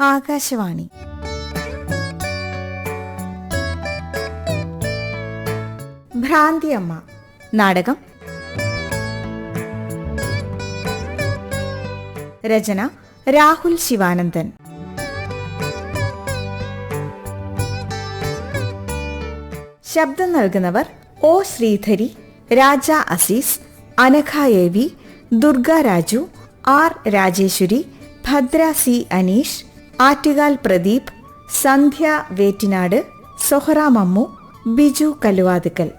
ആകാശവാണി. ഭ്രാന്തിയമ്മ നാടകം. രചന രാഹുൽ ശിവാനന്ദൻ. ശബ്ദം നൽകുന്നവർ O Sreedhari, Raja Azeez, Anagha A V, Durga Raju, R Rajeshwari, Bhadra C Aneesh, Attukal Pradeep, Sandhya Vettinad, Sohara Mammu, Biju Kalluvathukkal.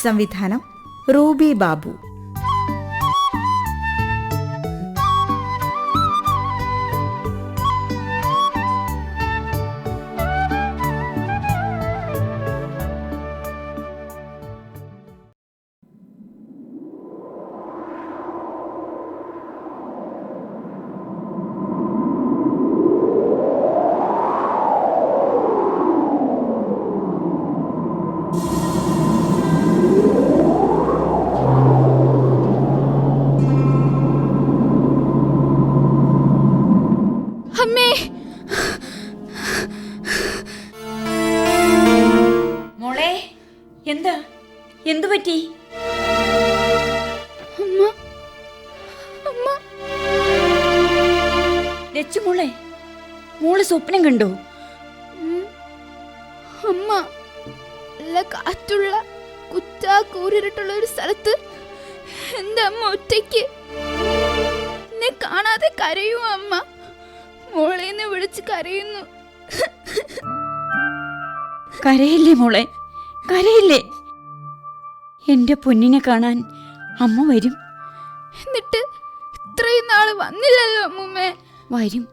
സംവിധാനം റൂബി ബാബു. എന്തു പറ്റി? ലച്ചുമോളെ, മോള് സ്വപ്നം കണ്ടോ? അമ്മ, നല്ല കാറ്റുള്ള കുറ്റാ കൂരിട്ടുള്ള ഒരു സ്ഥലത്ത് എന്റെ അമ്മ ഒറ്റയ്ക്ക് എന്നെ കാണാതെ കരയൂ. അമ്മ മോളേന്ന് വിളിച്ച് കരയുന്നു. കരയില്ലേ മോളെ, കരയില്ലേ. എന്റെ പൊന്നിനെ കാണാൻ അമ്മ വരും. എന്നിട്ട് ഇത്രയും നാള് വന്നില്ലല്ലോ അമ്മൂമ്മേ. വരും.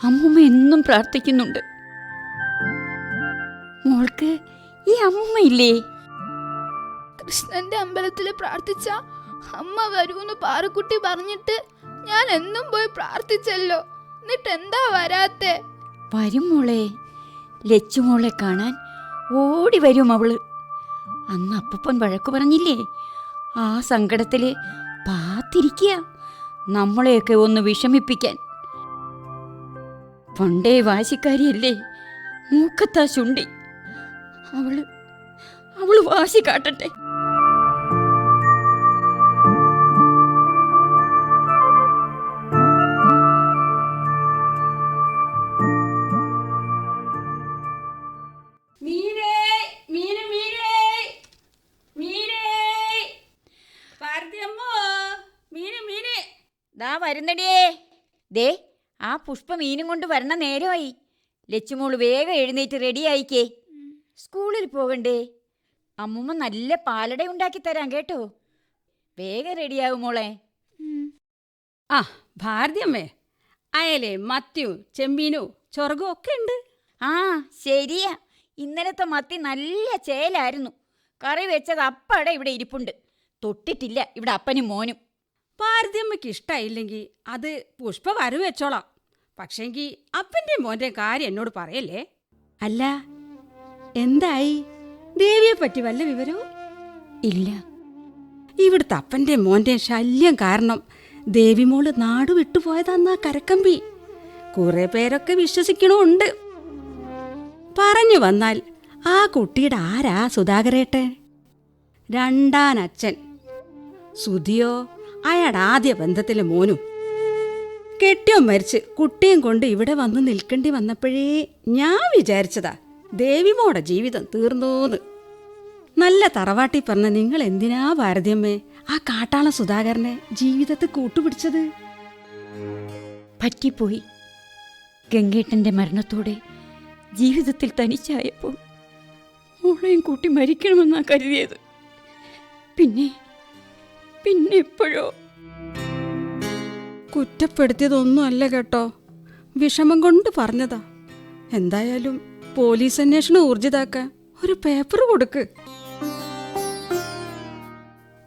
അമ്മൂമ്മ എന്നും പ്രാർത്ഥിക്കുന്നുണ്ട്. മോൾക്ക് ഈ അമ്മൂമ്മ ഇല്ലേ? കൃഷ്ണന്റെ അമ്പലത്തില് പ്രാർത്ഥിച്ച അമ്മ വരൂന്ന് പാറക്കുട്ടി പറഞ്ഞിട്ട് ഞാൻ എന്നും പോയി പ്രാർത്ഥിച്ചല്ലോ. എന്നിട്ട് എന്താ വരാത്തെ? വരും മോളെ. ലച്ചുമോളെ കാണാൻ ഓടി വരും അവള്. അന്ന് അപ്പൂപ്പൻ വഴക്കു പറഞ്ഞില്ലേ, ആ സങ്കടത്തില് പാത്തിരിക്കുക നമ്മളെയൊക്കെ ഒന്ന് വിഷമിപ്പിക്കാൻ. പണ്ടേ വാശിക്കാരിയല്ലേ, മൂക്കത്താ ശുണ്ടി. അവള് വാശി കാട്ടട്ടെ. വരുന്നടിയേ. ദേ, ആ പുഷ്പ മീനും കൊണ്ട് വരണ നേരമായി. ലച്ചുമോള് വേഗം എഴുന്നേറ്റ് റെഡിയായിക്കേ. സ്കൂളിൽ പോകണ്ടേ? അമ്മൂമ്മ നല്ല പാലട ഉണ്ടാക്കി തരാം കേട്ടോ. വേഗം റെഡിയാവും മോളെ. ആ ഭാരതിയമ്മേ, അയലേ മത്തിയും ചെമ്മീനും ചൊറകും ഒക്കെ ഉണ്ട്. ആ ശരിയാ, ഇന്നലത്തെ മത്തി നല്ല ചേലായിരുന്നു. കറി വെച്ചത് അപ്പടെ ഇവിടെ ഇരിപ്പുണ്ട്. തൊട്ടിട്ടില്ല ഇവിടെ അപ്പനും മോനും. ഭാരതിയമ്മയ്ക്ക് ഇഷ്ടമായില്ലെങ്കിൽ അത് പുഷ്പ വരവ് വെച്ചോളാം. പക്ഷേങ്കിൽ അപ്പൻ്റെ മോൻ്റെ കാര്യം എന്നോട് പറയല്ലേ. അല്ല, എന്തായി? ദേവിയെ പറ്റി വല്ല വിവരവും ഇല്ല. ഇവിടുത്തെ അപ്പൻ്റെ മോൻ്റെ ശല്യം കാരണം ദേവിമോള് നാട് വിട്ടുപോയതാന്നാ കരക്കമ്പി. കുറെ പേരൊക്കെ വിശ്വസിക്കണമുണ്ട്. പറഞ്ഞു വന്നാൽ ആ കുട്ടിയുടെ ആരാ സുധാകരേട്ടൻ? രണ്ടാനച്ഛൻ. സുധിയോ അയാളുടെ ആദ്യ ബന്ധത്തിലെ മോനും. കെട്ടിയോ മരിച്ച് കുട്ടിയും കൊണ്ട് ഇവിടെ വന്ന് നിൽക്കേണ്ടി വന്നപ്പോഴേ ഞാൻ വിചാരിച്ചതാ ദേവിമോടെ ജീവിതം തീർന്നോന്ന്. നല്ല തറവാട്ടി പറഞ്ഞ നിങ്ങൾ എന്തിനാ ഭാരതിയമ്മേ ആ കാട്ടാള സുധാകരനെ ജീവിതത്തിൽ കൂട്ടുപിടിച്ചത്? പറ്റിപ്പോയി. ഗംഗേട്ടന്റെ മരണത്തോടെ ജീവിതത്തിൽ തനിച്ചായപ്പോൾ മോളെയും കൂട്ടി മരിക്കണമെന്നാ കരുതിയത്. പിന്നെ എപ്പോഴോ. കുറ്റപ്പെടുത്തിയതൊന്നും അല്ല കേട്ടോ, വിഷമം കൊണ്ട് പറഞ്ഞതാ. എന്തായാലും പോലീസ് അന്വേഷണം ഊർജിതാക്കാൻ ഒരു പേപ്പർ കൊടുക്ക്.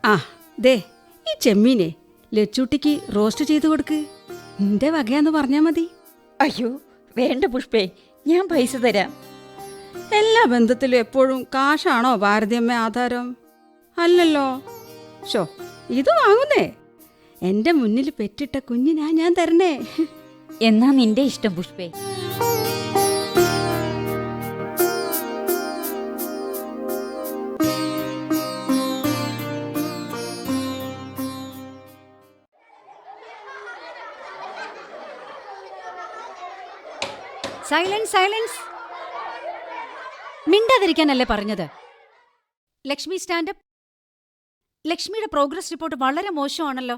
ആ ദേ, ഈ ചെമ്മീനെ ലച്ചൂട്ടിക്ക് റോസ്റ്റ് ചെയ്ത് കൊടുക്ക്. നിന്റെ വകയാന്ന് പറഞ്ഞാ മതി. അയ്യോ വേണ്ട പുഷ്പേ, ഞാൻ പൈസ തരാം. എല്ലാ ബന്ധത്തിലും എപ്പോഴും കാശാണോ ഭാരതിയമ്മ ആധാരം? അല്ലല്ലോ. ഷോ, ഇത് വാങ്ങുന്നേ. എൻ്റെ മുന്നിൽ പെറ്റിട്ട കുഞ്ഞിനാ ഞാൻ തരണേ. എന്നാ നിന്റെ ഇഷ്ടം പുഷ്പേ. Silence silence. മിണ്ടാതിരിക്കാനല്ലേ പറഞ്ഞത്? ലക്ഷ്മി സ്റ്റാൻഡപ്പ്. ലക്ഷ്മിയുടെ പ്രോഗ്രസ് റിപ്പോർട്ട് വളരെ മോശമാണല്ലോ.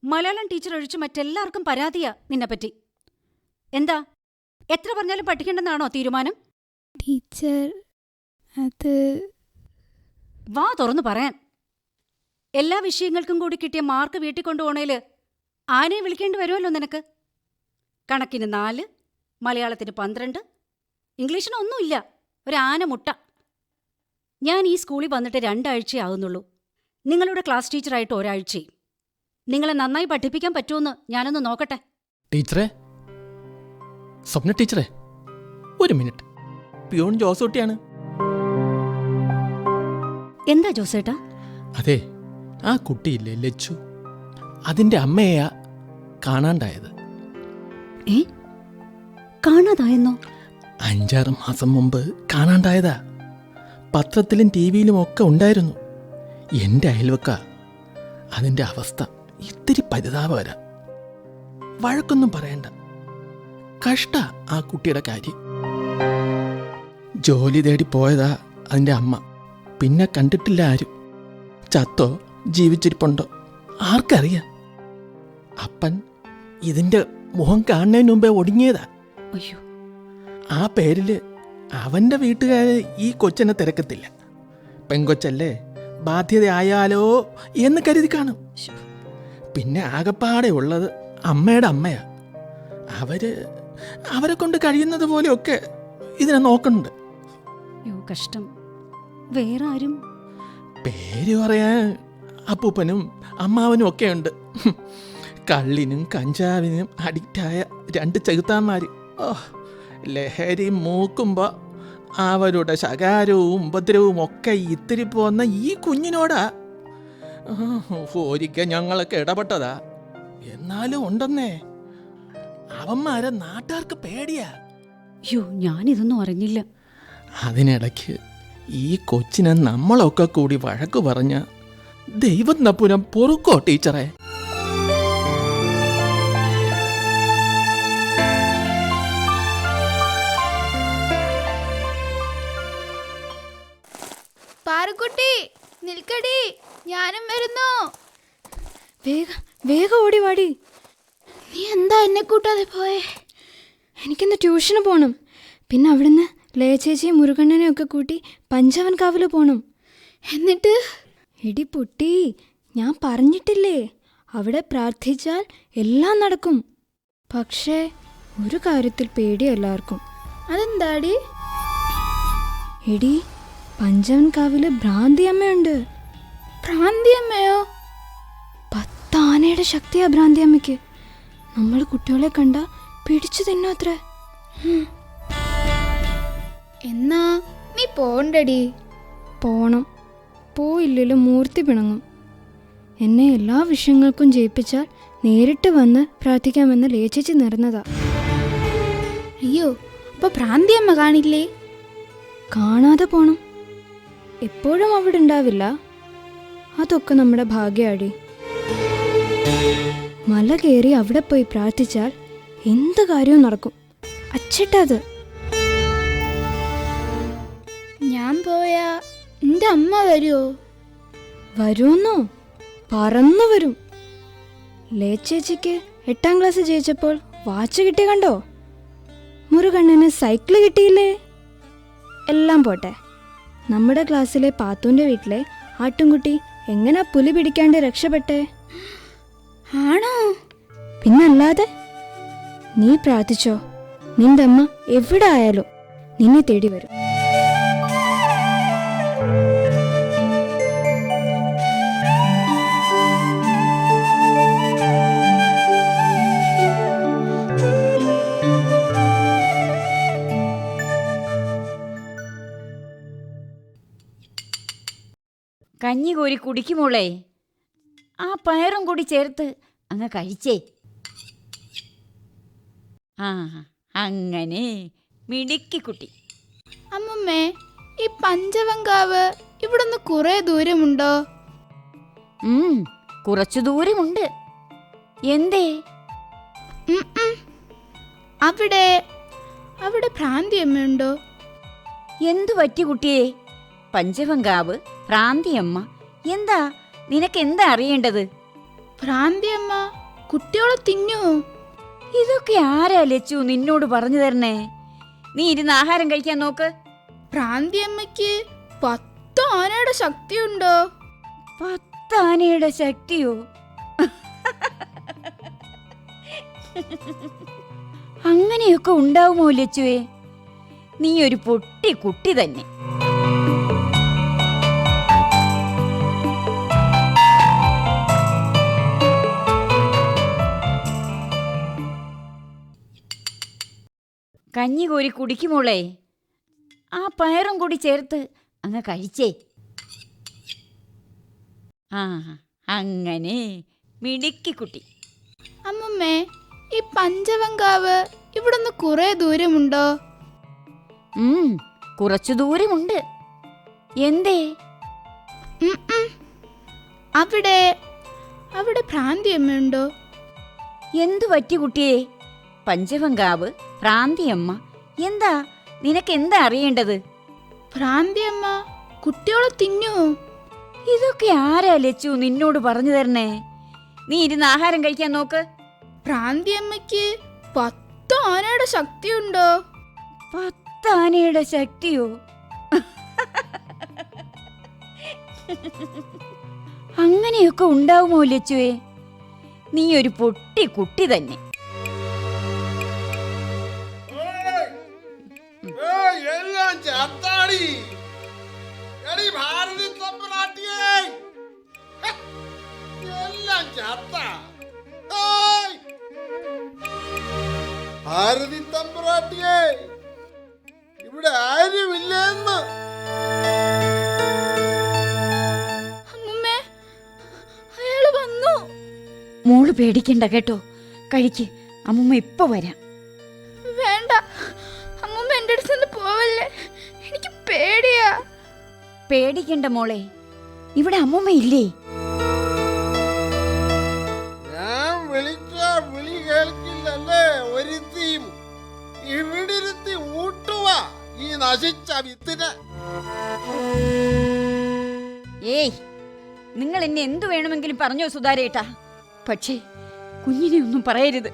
മലയാളം ടീച്ചർ ഒഴിച്ച് മറ്റെല്ലാവർക്കും പരാതിയാ നിന്നെപ്പറ്റി. എന്താ, എത്ര പറഞ്ഞാലും പഠിക്കണ്ടെന്നാണോ തീരുമാനം? ടീച്ചർ, അത് വാ തുറന്നു പറയാൻ. എല്ലാ വിഷയങ്ങൾക്കും കൂടി കിട്ടിയ മാർക്ക് വീട്ടിൽ കൊണ്ടുപോണേല് ആനയെ വിളിക്കേണ്ടി വരുമല്ലോ നിനക്ക്. കണക്കിന് 4, മലയാളത്തിന് 12, ഇംഗ്ലീഷിന് ഒന്നുമില്ല, ഒരു ആന മുട്ട. ഞാൻ ഈ സ്കൂളിൽ വന്നിട്ട് 2 ആഴ്ചയേ ആകുന്നുള്ളൂ. നിങ്ങളുടെ ക്ലാസ് ടീച്ചറായിട്ട് ഒരാഴ്ചയും. നിങ്ങളെ നന്നായി പഠിപ്പിക്കാൻ പറ്റുമെന്ന് ഞാനൊന്ന് നോക്കട്ടെ. ടീച്ചറെ, സ്വപ്ന ടീച്ചറെ, ഒരു മിനിറ്റ്. പ്യൂൺ ജോസൂട്ടിയാണ്. എന്താ ജോസേട്ടാ? അതെ, ആ കുട്ടിയില്ലേ ലച്ചു, അതിൻ്റെ അമ്മയെയാ കാണാണ്ടായത്. ഏ, കാണാതായെന്നോ? 5-6 മാസം മുമ്പ് കാണാണ്ടായതാ. പത്രത്തിലും ടി വിയിലും ഒക്കെ ഉണ്ടായിരുന്നു. എൻ്റെ അയൽവക്ക. അതിൻ്റെ അവസ്ഥ ഇത്തിരി പരിതാപകര. വഴക്കൊന്നും പറയണ്ട. കഷ്ട ആ കുട്ടിയുടെ കാര്യം. ജോലി തേടി പോയതാ അതിൻ്റെ അമ്മ. പിന്നെ കണ്ടിട്ടില്ല ആരും. ചത്തോ ജീവിച്ചിരിപ്പുണ്ടോ ആർക്കറിയാം. അപ്പൻ ഇതിൻ്റെ മുഖം കാണുന്നതിന് മുമ്പേ ഒടുങ്ങിയതാ. അയ്യോ. ആ പേരില് അവൻ്റെ വീട്ടുകാര് ഈ കൊച്ചിനെ തിരക്കത്തില്ല. പെങ്കൊച്ചല്ലേ, ബാധ്യതയായാലോ എന്ന് കരുതി കാണും. പിന്നെ ആകപ്പാടെ ഉള്ളത് അമ്മയുടെ അമ്മയാ. അവരെ കൊണ്ട് കഴിയുന്നത് പോലെയൊക്കെ ഇതിനെ നോക്കുന്നുണ്ട്. അയ്യോ, കഷ്ടം. വേറെ ആരും? പേര് പറയാൻ അപ്പൂപ്പനും അമ്മാവനും ഒക്കെ ഉണ്ട്. കള്ളിനും കഞ്ചാവിനും അഡിക്റ്റായ 2 ചെകുത്താന്മാര്. ലഹരി മൂക്കുമ്പോൾ അവരുടെ ശകാരവും ഉപദ്രവവും ഒക്കെ ഇത്തിരി പോന്ന ഈ കുഞ്ഞിനോടാ. ഒരിക്കൽ ഞങ്ങളൊക്കെ ഇടപെട്ടതാ. എന്നാലും ഉണ്ടെന്നേ, അവന്മാരെ നാട്ടുകാർക്ക് പേടിയാ. അയ്യോ, ഞാനിതൊന്നും അറിഞ്ഞില്ല. അതിനിടയ്ക്ക് ഈ കൊച്ചിനെ നമ്മളൊക്കെ കൂടി വഴക്കു പറഞ്ഞ ദൈവം നപ്പുരം പൊറുക്കോ ടീച്ചറെ? പാറക്കുട്ടി, നിൽക്കടി, ഞാനും വരുന്നു. വേഗം വേഗം ഓടി വാടി. നീ എന്താ എന്നെ കൂട്ടാതെ പോയേ? എനിക്കിന്ന് ട്യൂഷന് പോകണം. പിന്നെ അവിടുന്ന് ലയചേച്ചിയും മുരുകണ്ണനെയും ഒക്കെ കൂട്ടി പഞ്ചവൻ കാവില് പോകണം. എന്നിട്ട് എടി പൊട്ടി, ഞാൻ പറഞ്ഞിട്ടില്ലേ, അവിടെ പ്രാർത്ഥിച്ചാൽ എല്ലാം നടക്കും. പക്ഷേ ഒരു കാര്യത്തിൽ പേടി എല്ലാവർക്കും. അതെന്താടി? എടി, പഞ്ചവൻ കാവില് ഭ്രാന്തിയമ്മയുണ്ട്. ഭ്രാന്തിയമ്മയോ? 10 ആനയുടെ ശക്തിയാ ഭ്രാന്തിയമ്മയ്ക്ക്. നമ്മൾ കുട്ടികളെ കണ്ട പിടിച്ചു തിന്നോത്ര. എന്നാ നീ പോണ്ടടി. പോണം. പോയില്ലല്ലോ മൂർത്തി പിണങ്ങും. എന്നെ എല്ലാ വിഷയങ്ങൾക്കും ജയിപ്പിച്ചാൽ നേരിട്ട് വന്ന് പ്രാർത്ഥിക്കാമെന്ന് ലേച്ചേച്ചി നിറഞ്ഞതാ. അയ്യോ, അപ്പൊ ഭ്രാന്തിയമ്മ കാണില്ലേ? കാണാതെ പോണം. എപ്പോഴും അവിടെ ഉണ്ടാവില്ല. അതൊക്കെ നമ്മുടെ ഭാഗ്യാടി. മല കയറി അവിടെ പോയി പ്രാർത്ഥിച്ചാൽ എന്ത് കാര്യവും നടക്കും. അച്ചിട്ടത്. ഞാൻ പോയാ എൻ്റെ അമ്മ വരുമോ? വരുമെന്നോ? പറന്നു വരും. ലേച്ചേച്ചിക്ക് 8ാം ക്ലാസ് ജയിച്ചപ്പോൾ വാച്ച് കിട്ടി കണ്ടോ? മുരുകണ്ണന് സൈക്കിള് കിട്ടിയില്ലേ? എല്ലാം പോട്ടെ, നമ്മുടെ ക്ലാസ്സിലെ പാത്തൂൻ്റെ വീട്ടിലെ ആട്ടുംകുട്ടി എങ്ങനെ പുലി പിടിക്കാണ്ട് രക്ഷപ്പെട്ടെ? ആണോ? പിന്നല്ലാതെ. നീ പ്രാർത്ഥിച്ചോ, നിന്റെ അമ്മ എവിടെ ആയാലും നിന്നെ തേടി വരും. കഞ്ഞി കോരി കുടിക്കുമോളെ. ആ പയറും കൂടി ചേർത്ത് അങ്ങ് കഴിച്ചേ. ആ അങ്ങനെ മിടുക്കി കുട്ടി. അമ്മുമ്മേ, ഈ പഞ്ചവങ്കാവ് ഇവിടുന്ന് കുറെ ദൂരമുണ്ടോ? കുറച്ചു ദൂരമുണ്ട്. എന്തേ? അവിടെ അവിടെ ഭ്രാന്തിയമ്മയുണ്ടോ? എന്തു പറ്റി കുട്ടിയെ? പഞ്ചവങ്കാവ്, ഭ്രാന്തിയമ്മ, എന്താ നിനക്കെന്താ അറിയേണ്ടത്? ഭ്രാന്തിയമ്മ കുട്ടിയോളെ തിന്നു. ഇതൊക്കെ ആരാ ലച്ചു നിന്നോട് പറഞ്ഞു തരണേ? നീ ഇരുന്ന് ആഹാരം കഴിക്കാൻ നോക്ക്. ഭ്രാന്തിയമ്മയ്ക്ക് 10 ആനയുടെ ശക്തിയുണ്ടോ? 10 ആനയുടെ ശക്തിയോ? അങ്ങനെയൊക്കെ ഉണ്ടാവുമോ ലച്ചുവേ? നീ ഒരു പൊട്ടി കുട്ടി തന്നെ. കഞ്ഞി കോരി കുടിക്കുമോളെ. ആ പയറും കൂടി ചേർത്ത് അങ്ങ് കഴിച്ചേ. ആ അങ്ങനെ മിടുക്കി കുട്ടി. അമ്മുമ്മേ, ഈ പഞ്ചവങ്കാവ് ഇവിടുന്ന് കുറെ ദൂരമുണ്ടോ? കുറച്ചു ദൂരമുണ്ട്. എന്തേ? അവിടെ അവിടെ ഭ്രാന്തിയമ്മയുണ്ടോ? എന്തു പറ്റി കുട്ടിയെ? പഞ്ചവങ്കാവ്, ഭ്രാന്തിയമ്മ, എന്താ നിനക്കെന്താ അറിയേണ്ടത്? ഭ്രാന്തിയമ്മ കുട്ടിയോളെ തിന്നു. ഇതൊക്കെ ആരാ ലച്ചു നിന്നോട് പറഞ്ഞു തരണേ? നീ ഇരുന്ന് ആഹാരം കഴിക്കാൻ നോക്ക്. ഭ്രാന്തിയമ്മയ്ക്ക് 10 ആനയുടെ ശക്തിയുണ്ടോ? 10 ആനയുടെ ശക്തിയോ? അങ്ങനെയൊക്കെ ഉണ്ടാവുമോ ലച്ചുവേ? നീ ഒരു പൊട്ടി കുട്ടി തന്നെ. എല്ലാം ചത്താടി. എടി ഭാരതി തമ്പുരാട്ടിയേ, എല്ലാം ചത്ത. ഭാരതി തമ്പുരാട്ടിയേ, ഇവിടെ ആരുമില്ലെന്ന്. അമ്മുമ്മേ, അയാള് വന്നു. മോള് പേടിക്കണ്ട കേട്ടോ. കഴിക്ക്, അമ്മൂമ്മ ഇപ്പൊ വരാം. വേണ്ട അമ്മുമ്മ, എന്റെ അടുത്ത് നിന്ന് പോവല്ലേ, എനിക്ക് പേടിയാ. പേടിക്കണ്ട മോളെ, ഇവിടെ അമ്മൂമ്മ ഇല്ലേ? ഞാൻ വിളിച്ച വിളി കേൾക്കില്ലല്ലേ ഒരുത്തിയും. ഇവിടിരുത്തി ഊട്ടുക ഈ നശിച്ച വിത്തിനെ. ഏയ്, നിങ്ങൾ എന്നെ എന്തു വേണമെങ്കിലും പറഞ്ഞോ സുധാരേട്ടാ. പക്ഷേ കുഞ്ഞിനെ ഒന്നും പറയരുത്.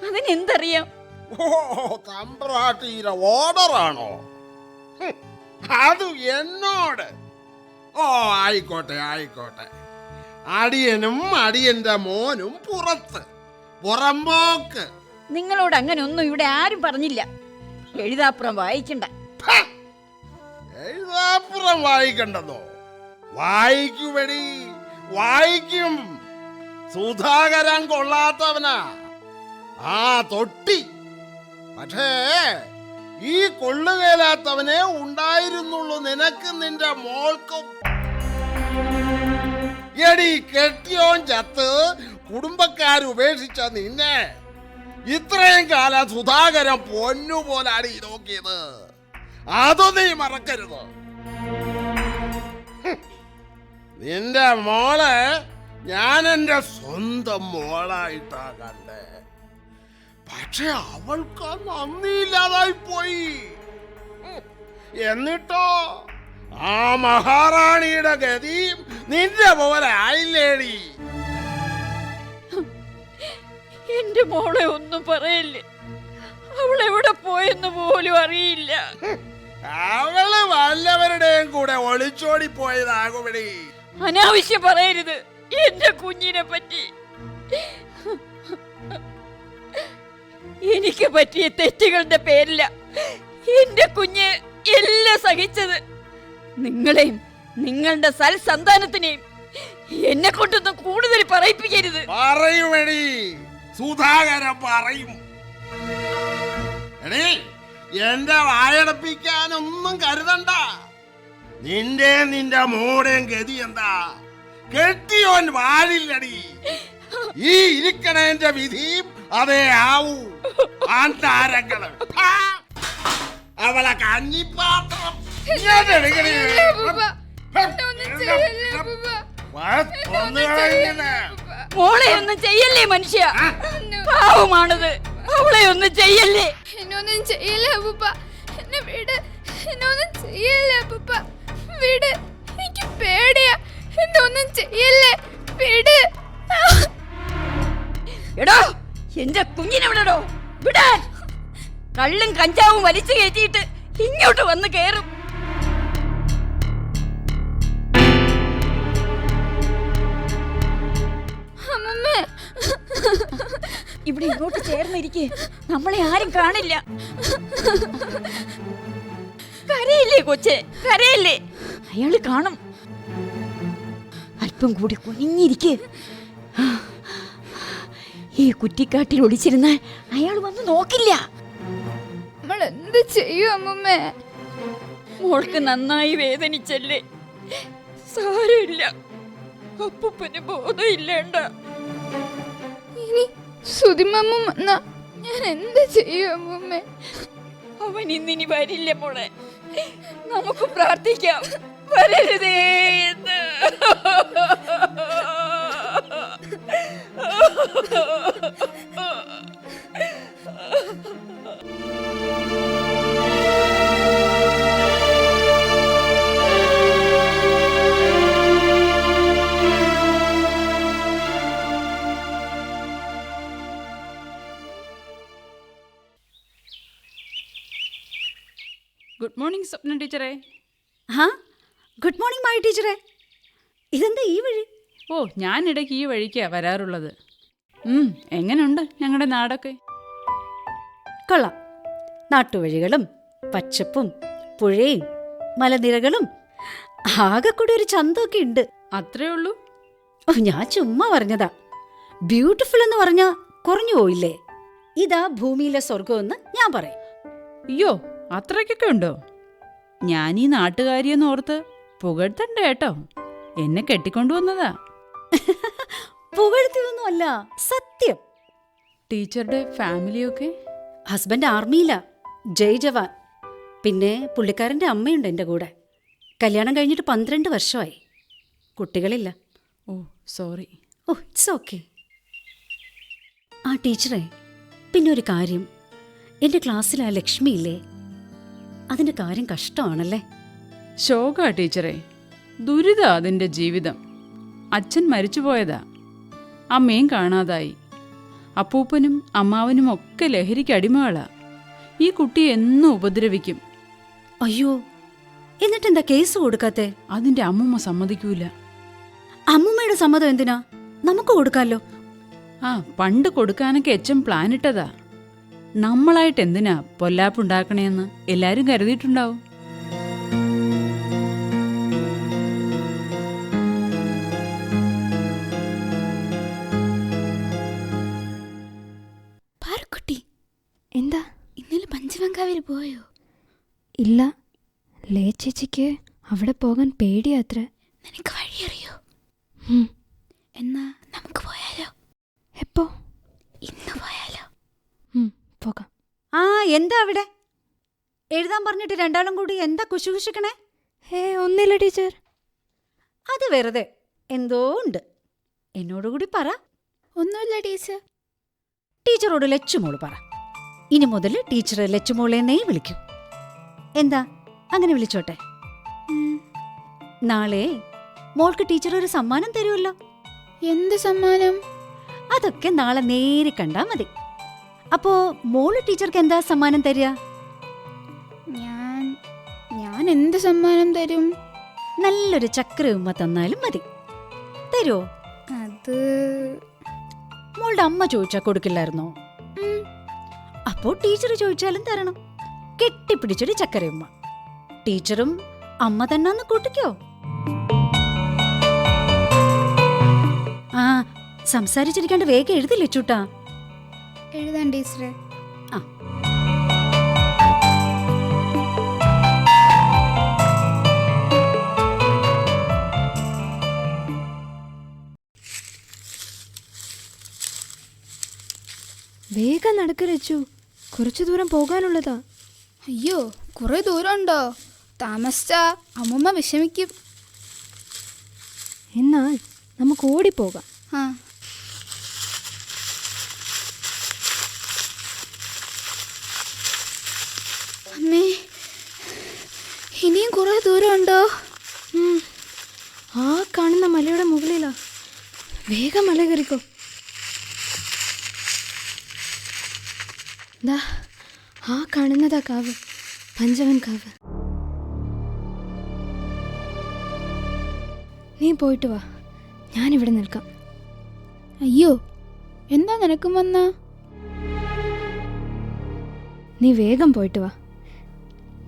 അതിനെന്തറിയാം? ഓ, തമ്പ്രാട്ടിയുടെ ഓർഡറാണോ? അത് എന്നോട്? ഓ, ആയിക്കോട്ടെ ആയിക്കോട്ടെ. അടിയനും അടിയന്റെ മോനും പുറത്ത്, പുറമ്പോക്ക്. നിങ്ങളോട് അങ്ങനെ ഒന്നും ഇവിടെ ആരും പറഞ്ഞില്ല. എഴുതാപ്പുറം വായിക്കണ്ട. എഴുതാപ്പുറം വായിക്കണ്ടെന്നോ? വായിക്കുമെടി, വായിക്കും. സുധാകരൻ കൊള്ളാത്തവനാ ആ തൊട്ടി. പക്ഷേ ഈ കൊള്ളുകേലാത്തവനെ ഉണ്ടായിരുന്നുള്ളൂ നിനക്കും നിന്റെ മോൾക്കും. എടി കെട്ടിയോൻ ചത്ത് കുടുംബക്കാരുപേക്ഷിച്ച നിന്നെ ഇത്രയും കാലം സുധാകരൻ പൊന്നുപോലാണ് നോക്കിയത്. അത് നീ മറക്കരുത്. നിന്റെ മോളെ ഞാൻ എൻ്റെ സ്വന്തം മോളായിട്ടാ കണ്ടേ. പക്ഷെ അവൾക്ക് നന്ദിയില്ലാതായി പോയി. എന്നിട്ടോ ആ മഹാറാണിയുടെ ഗതി നിന്റെ പോലെ ആയില്ലേടി. എന്റെ മോളെ ഒന്നും പറയില്ലേ. അവളെവിടെ പോയെന്ന് പോലും അറിയില്ല. അവള് വല്ലവരുടെയും കൂടെ ഒളിച്ചോടി പോയതാകുമെടി. അനാവശ്യം പറയരുത് എന്റെ കുഞ്ഞിനെ പറ്റി. എനിക്ക് പറ്റിയ തെറ്റുകളുടെ പേരില്ല എന്റെ കുഞ്ഞ് എല്ലാം സഹിച്ചത്. നിങ്ങളെയും നിങ്ങളുടെ സൽസന്താനത്തിനെയും എന്നെ കൊണ്ടൊന്നും കൂടുതൽ പറയിപ്പിക്കരുത്. പറയുമെടി, സുധാകരൻ പറയും. എടീ, എന്റെ വായടപ്പിക്കാനൊന്നും കരുതണ്ട. നിന്റെ മോടെയും ഗതി എന്താ? കെട്ടിയോൻ വാഴില്ലടി. ഈ ഇരിക്കണേന്റെ വിധിയും അതേ ആവൂ. ആന്താരങ്ങള് അവളെ കഞ്ഞിപ്പാത്രം മോളെ ഒന്നും ചെയ്യല്ലേ മനുഷ്യ, പാവമാണത്. അവളെ ഒന്നും ചെയ്യല്ലേ. എന്നൊന്നും ചെയ്യല്ലേ അപ്പൂപ്പ, എന്നെ വിട്. എന്നൊന്നും ചെയ്യല്ലേ അപ്പൂപ്പ, വിട്. എനിക്ക് പേടിയാ. എന്നൊന്നും ചെയ്യല്ലേ, വിട്. എടോ, എന്റെ കുഞ്ഞിനെ വിടടോ, വിടാൻ. കള്ളും കഞ്ചാവും വലിച്ചു കയറ്റിയിട്ട് ഇങ്ങോട്ട് വന്ന് കേറും. അമ്മമ്മേ, ഇവിടെ ഇങ്ങോട്ട് ചേർന്നിരിക്കെ, നമ്മളെ ആരും കാണില്ല. കരയില്ലേ കൊച്ചെ, കരയില്ലേ. അയാള് കാണും. അല്പം കൂടി കുനിഞ്ഞിരിക്കെ. ഈ കുറ്റിക്കാട്ടിൽ ഒളിച്ചിരുന്നാൽ അയാൾ വന്ന് നോക്കില്ല. നമ്മൾ എന്ത് ചെയ്യും അമ്മമ്മേ? മോൾക്ക് നന്നായി വേദനിച്ചല്ലേ, സാരമില്ല. അപ്പൂപ്പന് ബോധമില്ലേണ്ട. ഇനി സുതിമമ്മ വന്നാ ഞാൻ എന്ത് ചെയ്യും അമ്മമ്മേ? അവൻ ഇന്നിനി വരില്ല മോളെ. നമുക്ക് പ്രാർത്ഥിക്കാം, വരരുതേ എന്ന്. ഗുഡ് മോർണിംഗ് സ്വപ്ന ടീച്ചറെ. ആ ഗുഡ് മോർണിംഗ് മായ ടീച്ചറെ. ഇതെന്താ ഈ വഴി? ഓ, ഞാൻ ഇടയ്ക്ക് ഈ വഴിക്കാണ് വരാറുള്ളത്. എങ്ങനെയുണ്ട് ഞങ്ങളുടെ നാടൊക്കെ? കൊള്ളാം. നാട്ടുവഴികളും പച്ചപ്പും പുഴയും മലനിരകളും ആകെ കൂടി ഒരു ചന്തമൊക്കെ ഉണ്ട്. അത്രേ ഉള്ളൂ? ഓ, ഞാൻ ചുമ്മാ പറഞ്ഞതാ. ബ്യൂട്ടിഫുൾ എന്ന് പറഞ്ഞാ കുറഞ്ഞു പോയില്ലേ? ഇതാ ഭൂമിയിലെ സ്വർഗമെന്ന് ഞാൻ പറയും. അയ്യോ, അത്രയ്ക്കൊക്കെ ഉണ്ടോ? ഞാൻ ഈ നാട്ടുകാരിയെന്ന് ഓർത്ത് പുകഴ്ത്തണ്ട കേട്ടോ. എന്നെ കെട്ടിക്കൊണ്ടുവന്നതാ. പുകഴ്ത്തിയൊന്നും അല്ല, സത്യം. ടീച്ചറുടെ ഫാമിലിയൊക്കെ? ഹസ്ബൻഡ് ആർമിയിലാ, ജയ് ജവാൻ. പിന്നെ പുള്ളിക്കാരൻ്റെ അമ്മയുണ്ട് എൻ്റെ കൂടെ. കല്യാണം കഴിഞ്ഞിട്ട് 12 വർഷമായി. കുട്ടികളില്ല. Oh, sorry. Oh, it's okay. ആ ടീച്ചറെ, പിന്നെ ഒരു കാര്യം. എൻ്റെ ക്ലാസ്സിൽ ആ ലക്ഷ്മി ഇല്ലേ, അതിൻ്റെ കാര്യം കഷ്ടമാണല്ലേ? ശോകാ ടീച്ചറെ. ദുരിതാ അതിൻ്റെ ജീവിതം. അച്ഛൻ മരിച്ചുപോയതാ, അമ്മയും കാണാതായി. അപ്പൂപ്പനും അമ്മാവനും ഒക്കെ ലഹരിക്ക് അടിമകളാ. ഈ കുട്ടിയെ എന്നും ഉപദ്രവിക്കും. അയ്യോ, എന്നിട്ടെന്താ കേസ് കൊടുക്കാത്തെ? അതിൻ്റെ അമ്മൂമ്മ സമ്മതിക്കൂല. അമ്മൂമ്മയുടെ സമ്മതം എന്തിനാ? നമുക്ക് കൊടുക്കാമല്ലോ. ആ, പണ്ട് കൊടുക്കാനൊക്കെ അച്ഛൻ പ്ലാൻ ഇട്ടതാ. നമ്മളായിട്ട് എന്തിനാ പൊല്ലാപ്പുണ്ടാക്കണേന്ന് എല്ലാരും കരുതിയിട്ടുണ്ടാവും. പാറക്കുട്ടി, എന്താ ഇന്നലെ പഞ്ചവങ്കാവിൽ പോയോ? ഇല്ല, ലേ ചേച്ചിക്ക് അവിടെ പോകാൻ പേടിയാത്ര. നിനക്ക് വഴിയറിയോ? എന്നാ നമുക്ക് പോയാലോ? എപ്പോ? ഇന്ന് പോയാലോ? പോകാം. ആ, എന്താ അവിടെ എഴുതാൻ പറഞ്ഞിട്ട് രണ്ടാളും കൂടി എന്താ കുശുകുശിക്കണേ? ഒന്നില്ല ടീച്ചർ. അത് വെറുതെ എന്തോ ഉണ്ട്. എന്നോടുകൂടി പറ. ഒന്നുമില്ല ടീച്ചർ. ടീച്ചറോട് ലച്ചുമോള് പറ. ഇനി മുതൽ ടീച്ചർ ലച്ചുമോളെന്നേ വിളിക്കൂ. എന്താ, അങ്ങനെ വിളിച്ചോട്ടെ. നാളെ മോൾക്ക് ടീച്ചർ ഒരു സമ്മാനം തരുമല്ലോ. എന്ത് സമ്മാനം? അതൊക്കെ നാളെ നേരി കണ്ടാ മതി. അപ്പോ മോള് ടീച്ചർക്ക് എന്താ സമ്മാനം തരിക? ഞാൻ എന്ത് സമ്മാനം തരും? നല്ലൊരു ചക്ര ഉമ്മ തന്നാലും മതി. തരുമോ? അത് മോളുടെ അമ്മ ചോദിച്ചാ കൊടുക്കില്ലായിരുന്നോ? അപ്പോ ടീച്ചർ ചോദിച്ചാലും തരണം. കെട്ടിപ്പിടിച്ചൊരു ചക്കരയുമ്മ. ടീച്ചറും അമ്മ തന്നാന്ന് കൂട്ടിക്കോ. ആ, സംസാരിച്ചിരിക്കാണ്ട് വേഗം എഴുതില്ലേ ചൂട്ടാ. എഴുതാൻ ടീച്ചറെ. ആ, വേഗം നടക്ക് ലച്ചു, കുറച്ചു ദൂരം പോകാനുള്ളതാ. അയ്യോ, കുറെ ദൂരമുണ്ടോ? താമസിച്ചാ അമ്മൂമ്മ വിഷമിക്കും. എന്നാൽ നമുക്ക് ഓടിപ്പോകാം. ആ, അമ്മേ, ഇനിയും കുറെ ദൂരമുണ്ടോ? ആ കാണുന്ന മലയുടെ മുകളിലാ. വേഗം മല കയറിക്കോ. ദാ ആ കാണുന്നതാ കാവ്, പഞ്ചവൻ കാവ്. നീ പോയിട്ട് വാ, ഞാനിവിടെ നിൽക്കാം. അയ്യോ, എന്താ നിനക്കും വന്ന? നീ വേഗം പോയിട്ട് വാ.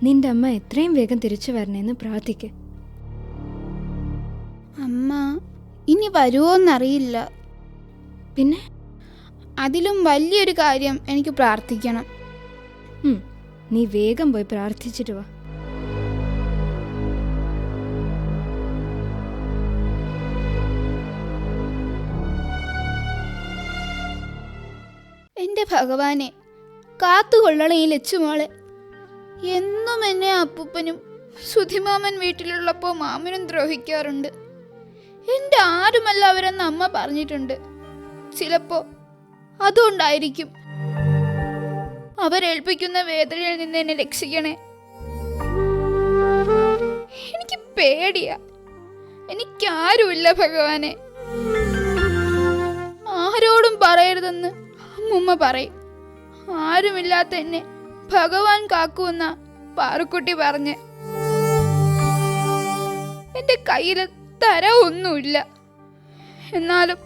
നിന്റെ അമ്മ എത്രയും വേഗം തിരിച്ചു വരണേന്ന് പ്രാർത്ഥിക്ക്. അമ്മ ഇനി വരുമോന്നറിയില്ല. പിന്നെ അതിലും വലിയൊരു കാര്യം എനിക്ക് പ്രാർത്ഥിക്കണം. നീ വേഗം പോയി പ്രാർത്ഥിച്ചിട്ട് വാ. എൻ്റെ ഭഗവാനെ, കാത്തുകൊള്ളണേ ഈ ലച്ചുമോളെ. എന്നും എന്നെ അപ്പൂപ്പനും സുധിമാമൻ വീട്ടിലുള്ളപ്പോൾ മാമനും ദ്രോഹിക്കാറുണ്ട്. എൻ്റെ ആരുമല്ല അവരെന്ന് അമ്മ പറഞ്ഞിട്ടുണ്ട്. ചിലപ്പോ അതുകൊണ്ടായിരിക്കും. അവരേൽപ്പിക്കുന്ന വേദനയിൽ നിന്ന് എന്നെ രക്ഷിക്കണേ. എനിക്ക് പേടിയാ. എനിക്കാരുമില്ല ഭഗവാനെ. ആരോടും പറയരുതെന്ന് അമ്മൂമ്മ പറയും. ആരുമില്ലാത്ത എന്നെ ഭഗവാൻ കാക്കുമെന്ന പാറുക്കുട്ടി പറഞ്ഞ്. എന്റെ കയ്യിൽ തര ഒന്നുമില്ല. എന്നാലും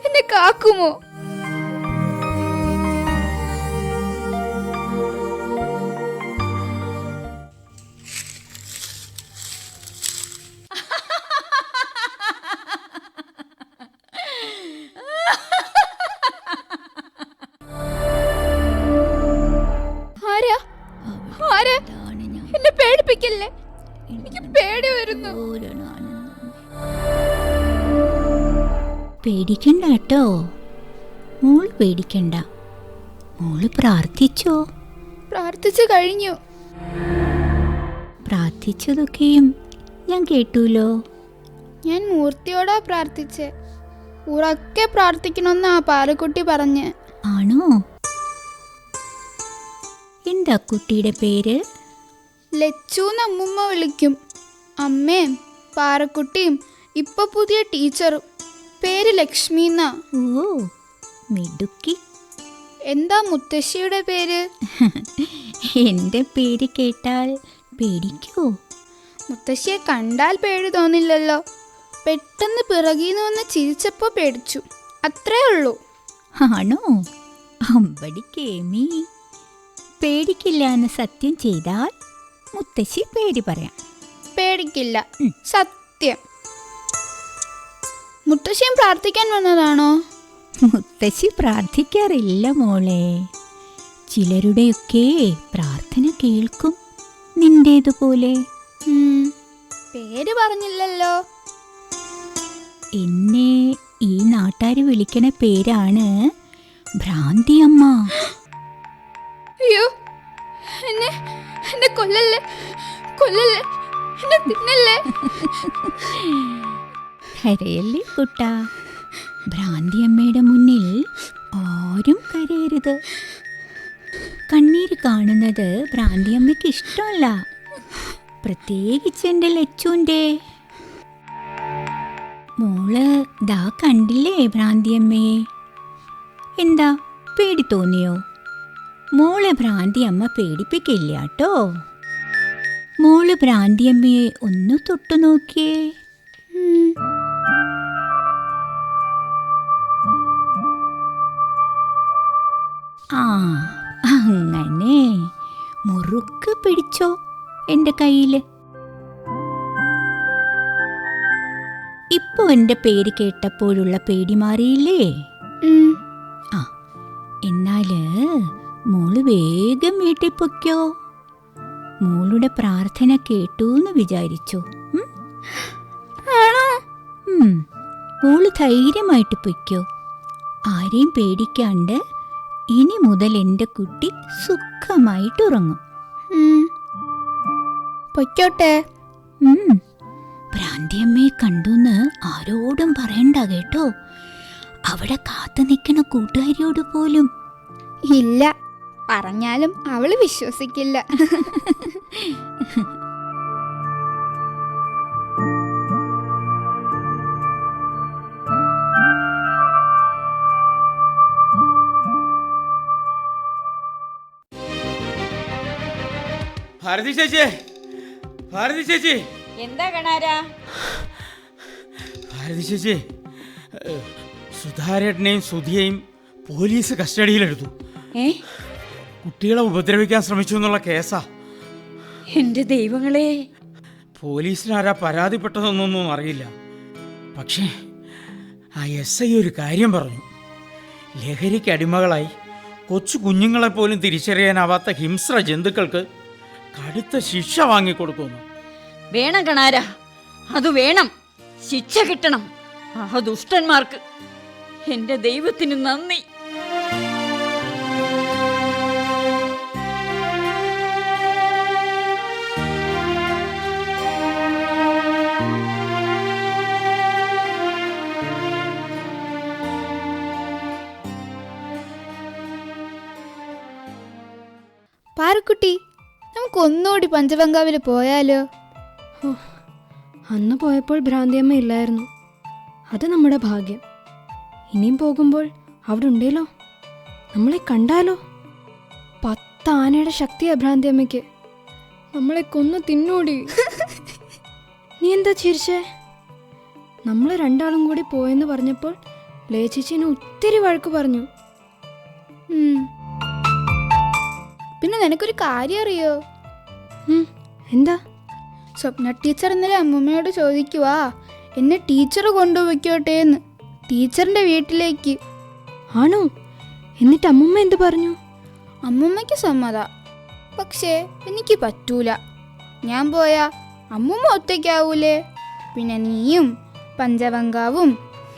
എന്നെ കാക്കുമോ? എന്നെ പേടിപ്പിക്കല്ലേ, എനിക്ക് പേടി വരുന്നു. പേടിക്കണ്ട കേട്ടോ, മോള് പേടിക്കണ്ട. മോള് പ്രാർത്ഥിച്ചോ? പ്രാർത്ഥിച്ചു കഴിഞ്ഞു. പ്രാർത്ഥിച്ചതൊക്കെയും ഞാൻ കേട്ടൂലോ. ഞാൻ മൂർത്തിയോടാ പ്രാർത്ഥിച്ചേ. ഉറക്കെ പ്രാർത്ഥിക്കണമെന്നാ പാലക്കുട്ടി പറഞ്ഞ്. ആണോ? എന്താ കുട്ടിയുടെ പേര്? ലച്ചൂന്ന് അമ്മുമ്മ വിളിക്കും. അമ്മയും പാറക്കുട്ടിയും ഇപ്പൊ പുതിയ ടീച്ചറും. പേര് ലക്ഷ്മി എന്നാ. ഓ, മിടുക്കി. എന്താ മുത്തശ്ശിയുടെ പേര്? എൻ്റെ പേര് കേട്ടാൽ പേടിക്കോ? മുത്തശ്ശിയെ കണ്ടാൽ പേടി തോന്നില്ലല്ലോ. പെട്ടെന്ന് പിറകീന്ന് വന്ന് ചിരിച്ചപ്പോ പേടിച്ചു, അത്രേ ഉള്ളൂ. ആണോ? അമ്പടി കേമി. പേടിക്കില്ല എന്ന് സത്യം ചെയ്താൽ മുത്തശ്ശി പേര് പറയാം. പേടിക്കില്ല, സത്യം. മുത്തശ്ശിയും പ്രാർത്ഥിക്കാൻ വന്നതാണോ? മുത്തശ്ശി പ്രാർത്ഥിക്കാറില്ല മോളെ. ചിലരുടെയൊക്കെ പ്രാർത്ഥന കേൾക്കും, നിന്റേതുപോലെ. പേര് പറഞ്ഞില്ലല്ലോ. എന്നെ ഈ നാട്ടാര് വിളിക്കണ പേരാണ് ഭ്രാന്തിയമ്മ. അയ്യോ, എന്നെ കൊല്ലല്ലേ, എന്നെ തിന്നല്ലേ. കരയല്ലേ കുട്ടാ. ഭ്രാന്തിയമ്മയുടെ മുന്നിൽ ആരും കരയരുത്. കണ്ണീര് കാണുന്നത് ഭ്രാന്തിയമ്മയ്ക്ക് ഇഷ്ടമല്ല, പ്രത്യേകിച്ച് എൻ്റെ ലച്ചുൻ്റെ. മോള് ദാ കണ്ടില്ലേ ഭ്രാന്തിയമ്മയെ? എന്താ പേടി തോന്നിയോ? മോളെ ഭ്രാന്തിയമ്മ പേടിപ്പിക്കില്ല കേട്ടോ. മോള് ഭ്രാന്തിയമ്മയെ ഒന്ന് തൊട്ടു നോക്കിയേ. ആ, അങ്ങനെ മുറുക്ക് പിടിച്ചോ എൻ്റെ കയ്യിൽ. ഇപ്പൊ എൻ്റെ പേര് കേട്ടപ്പോഴുള്ള പേടി മാറിയില്ലേ? ആ, എന്നാല് മോള് വേഗം വീട്ടിൽ പൊയ്ക്കോ. മോളുടെ പ്രാർത്ഥന കേട്ടൂന്ന് വിചാരിച്ചു. മോള് ധൈര്യമായിട്ട് പൊയ്ക്കോ. ആരെയും പേടിക്കാണ്ട് ഇനി മുതൽ എൻ്റെ കുട്ടി സുഖമായിട്ട് ഉറങ്ങും. പൊയ്ക്കോട്ടെ. ഭ്രാന്തിയമ്മയെ കണ്ടുന്ന് ആരോടും പറയണ്ട കേട്ടോ. അവിടെ കാത്തു നിൽക്കണ കൂട്ടുകാരിയോട് പോലും. ഇല്ല, പറഞ്ഞാലും അവള് വിശ്വസിക്കില്ല. ഭാരതി ചേച്ചി, ഭാരതി ചേച്ചി. എന്താ കണാരാ? ഭാരതി ചേച്ചി, സുധാരേട്ടനെയും സുധിയെയും പോലീസ് കസ്റ്റഡിയിലെടുത്തു. കുട്ടികളെ ഉപദ്രവിക്കാൻ ശ്രമിച്ചു എന്നുള്ള കേസാ. എന്റെ ദൈവങ്ങളെ! പോലീസിനാരാ പരാതിപ്പെട്ടതെന്നൊന്നും അറിയില്ല. പക്ഷേ ആ SI ഒരു കാര്യം പറഞ്ഞു. ലഹരിക്ക് അടിമകളായി കൊച്ചു കുഞ്ഞുങ്ങളെപ്പോലും തിരിച്ചറിയാനാവാത്ത ഹിംസ്ര ജന്തുക്കൾക്ക് കടുത്ത ശിക്ഷ വാങ്ങിക്കൊടുക്കുന്നു. വേണം കണാരാ, അത് വേണം. ശിക്ഷ കിട്ടണം ആ ദുഷ്ടന്മാർക്ക്. എന്റെ ദൈവത്തിന് നന്ദി. പാറക്കുട്ടി, നമുക്ക് ഒന്നുകൂടി പഞ്ചബംഗാവിൽ പോയാലോ? അന്ന് പോയപ്പോൾ ഭ്രാന്തിയമ്മ ഇല്ലായിരുന്നു. അത് നമ്മുടെ ഭാഗ്യം. ഇനിയും പോകുമ്പോൾ അവിടെ ഉണ്ടല്ലോ, നമ്മളെ കണ്ടാലോ? 10 ആനയുടെ ശക്തിയാ ഭ്രാന്തിയമ്മയ്ക്ക്. നമ്മളെ കൊന്നു തിന്നൂടി. നീ എന്താ ചിരിച്ചേ? നമ്മൾ 2 ആളും കൂടി പോയെന്ന് പറഞ്ഞപ്പോൾ ലേച്ചിച്ചിനെ ഒത്തിരി വഴക്ക് പറഞ്ഞു. പിന്നെ നിനക്കൊരു കാര്യം അറിയോ? എന്താ? സ്വപ്ന ടീച്ചർ ഇന്നലെ അമ്മൂമ്മയോട് ചോദിക്കുവാ, എന്നെ ടീച്ചർ കൊണ്ടുപോയിക്കോട്ടെ എന്ന്, ടീച്ചറിന്റെ വീട്ടിലേക്ക്. ആണോ? എന്നിട്ട് അമ്മൂമ്മ എന്ത് പറഞ്ഞു? അമ്മൂമ്മയ്ക്ക് സമ്മത, പക്ഷേ എനിക്ക് പറ്റൂല. ഞാൻ പോയാ അമ്മൂമ്മ ഒറ്റയ്ക്കാവൂലേ? പിന്നെ നീയും പഞ്ചബംഗാവും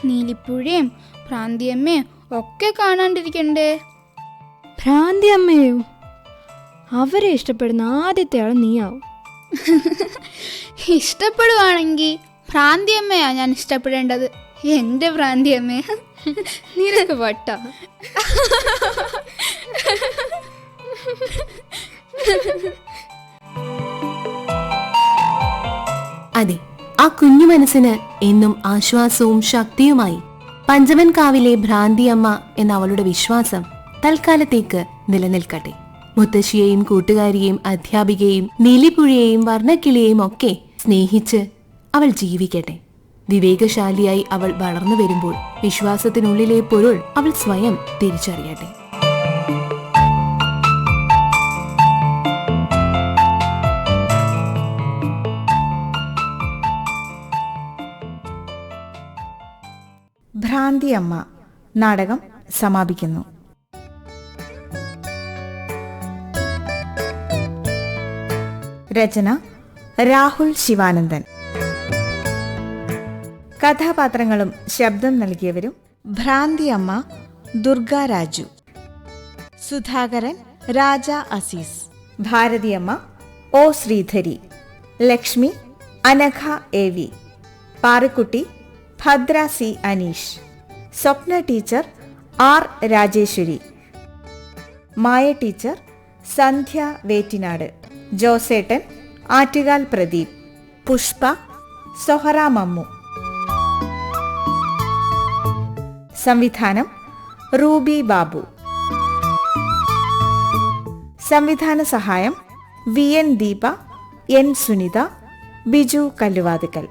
നീലിപ്പുഴയും ഭ്രാന്തിയമ്മയും ഒക്കെ കാണാണ്ടിരിക്കണ്ടേ? ഭ്രാന്തിയമ്മയോ? അവരെ ഇഷ്ടപ്പെടുന്ന ആദ്യത്തെ ആൾ നീയാവും. ഇഷ്ടപ്പെടുവാണെങ്കിൽ ഭ്രാന്തിയമ്മയാ ഞാൻ ഇഷ്ടപ്പെടേണ്ടത്, എൻ്റെ ഭ്രാന്തിയമ്മ. നിനക്ക് വട്ട. അതെ, ആ കുഞ്ഞു മനസ്സിന് എന്നും ആശ്വാസവും ശക്തിയുമായി പഞ്ചവൻകാവിലെ ഭ്രാന്തിയമ്മ എന്ന അവളുടെ വിശ്വാസം തൽക്കാലത്തേക്ക് നിലനിൽക്കട്ടെ. മുത്തശ്ശിയെയും കൂട്ടുകാരിയെയും അധ്യാപികയെയും നീലിപ്പുഴയെയും വർണ്ണക്കിളിയെയും ഒക്കെ സ്നേഹിച്ച് അവൾ ജീവിക്കട്ടെ. വിവേകശാലിയായി അവൾ വളർന്നു വരുമ്പോൾ വിശ്വാസത്തിനുള്ളിലെ പൊരുൾ അവൾ സ്വയം തിരിച്ചറിയട്ടെ. ഭ്രാന്തിയമ്മ നാടകം സമാപിക്കുന്നു. രചന രാഹുൽ ശിവാനന്ദൻ. കഥാപാത്രങ്ങളും ശബ്ദം നൽകിയവരും: Bhranthiyamma Durga Raju, Sudhakaran Raja Azeez, Bharathiyamma O Sreedhari, Lakshmi Anagha AV, Parakkutty Bhadra C Aneesh, Swapna teacher R Rajeshwari, Maya teacher Sandhya Vettinad, ജോസേട്ടൻ ആറ്റുകാൽ പ്രദീപ്, പുഷ്പ സൊഹറ മമ്മു. സംവിധാനം റൂബി ബാബു. സംവിധാന സഹായം VN ദീപ, N സുനിത, ബിജു കല്ലുവാതുക്കൽ.